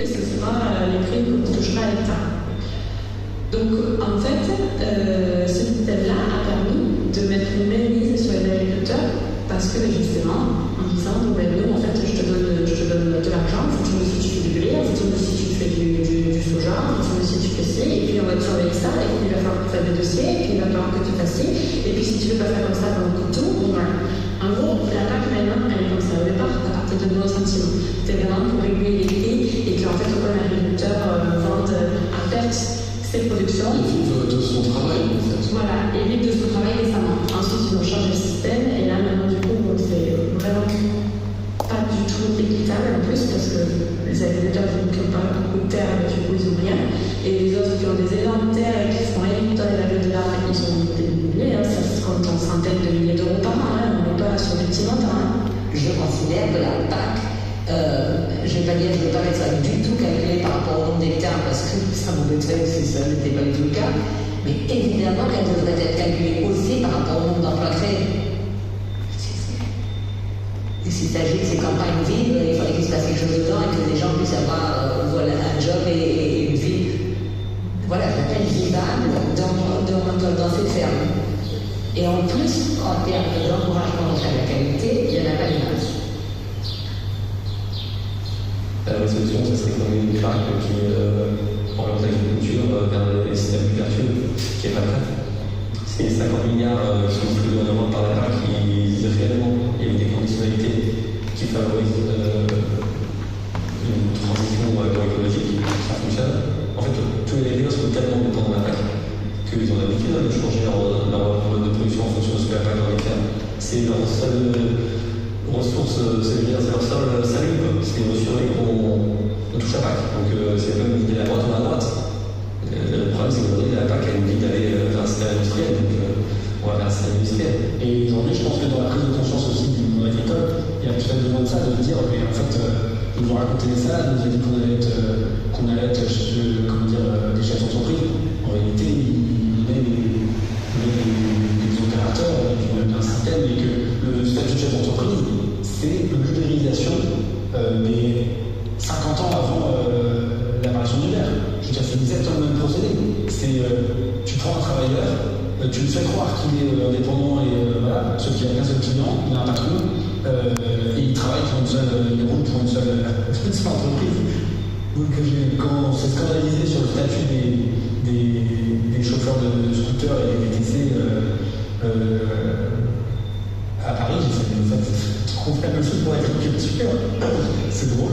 et ce sera les primes que touchera l'État. Donc en fait, ce système-là a permis de mettre une mainmise sur les agriculteurs parce que justement, en disant, bon, ben, nous, en fait, je te donne de l'argent, si tu fais du blé, si tu fais du soja, si tu fais ci, et puis on va te surveiller ça, et puis il va falloir que tu fasses des dossiers, et puis il va falloir que tu fasses ci, et puis si tu veux pas faire comme ça pendant tout, bon voilà. En gros, la PAC maintenant, elle est comme ça. Au départ, à partir de bons sentiments. C'est vraiment pour réguler les prix et qu'en fait, aucun agriculteur vende à perte ses productions. Et vivre de son travail, en fait. Voilà, et vivre de son travail récemment. Ensuite, ils ont changé le système, et là, maintenant, du coup, c'est vraiment pas du tout équitable en plus, parce que les agriculteurs qui n'ont pas beaucoup de terre, du coup, ils n'ont rien. Et les autres qui ont des énormes terres et qui font rien du temps et la de l'art, ils ont des milliers, ça se compte en centaines de milliers d'euros par an, on n'est pas sur des petits montants. Je considère que la PAC, je ne vais pas mettre ça du tout calculé par rapport au nombre d'hectares, parce que ça m'aurait fait si ça n'était pas du tout le cas, mais évidemment qu'elle devrait être calculée aussi par rapport au nombre d'emplois créés. S'il s'agit de ces campagnes vides, il fallait qu'il se passe quelque chose dedans et que les gens puissent avoir un job et une vie, voilà, j'appelle vivable dans cette ferme. Et en plus, en termes d'encouragement à la qualité, il n'y en a pas de masse. La solution, ça serait comme une claque qui oriente l'agriculture vers les systèmes plus vertueux, qui n'est pas le cas. C'est 50 milliards qui sont plus en Europe par la PAC qui réellement, il y a des conditionnalités qui favorisent une transition agroécologique, ça fonctionne. En fait, tous les agriculteurs sont tellement dépendants de la PAC qu'ils ont l'habitude de changer leur mode de production en fonction de ce que la PAC leur faire. C'est leur seule ressource, c'est leur seul salut. C'est sur les qu'on touche à PAC. Donc c'est même une idée à droite ou à droite. Le problème, c'est qu'aujourd'hui, la PAC a une idée d'aller vers un système industriel. Donc on va vers un système industriel. Et aujourd'hui, je pense que dans la prise de conscience aussi du monde agricole, il y a peut-être besoin de ça, de dire, mais en fait, ils nous ont raconté ça, ils nous ont dit qu'on allait être des chefs d'entreprise. En réalité, on est des opérateurs, qui ont même un système, et que le statut de chef d'entreprise, c'est l'ubérisation des 50 ans avant l'apparition du verre. Je veux dire, c'est exactement le même procédé. C'est tu prends un travailleur, tu lui fais croire qu'il est indépendant et voilà, sauf qu'il a qu'un seul client, il a un patron, et il travaille pour il roule pour une seule entreprise. Donc quand on s'est scandalisé sur le statut des chauffeurs de scooters et des VTC à Paris, j'ai fait trouver la même chose pour l'agriculture. C'est drôle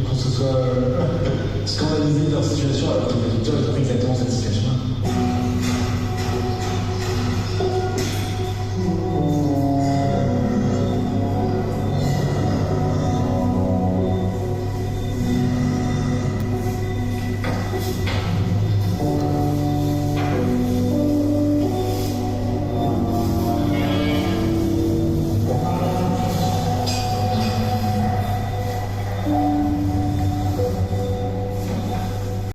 qu'on se soit scandalisé dans cette situation alors que l'agriculture est exactement cette situation.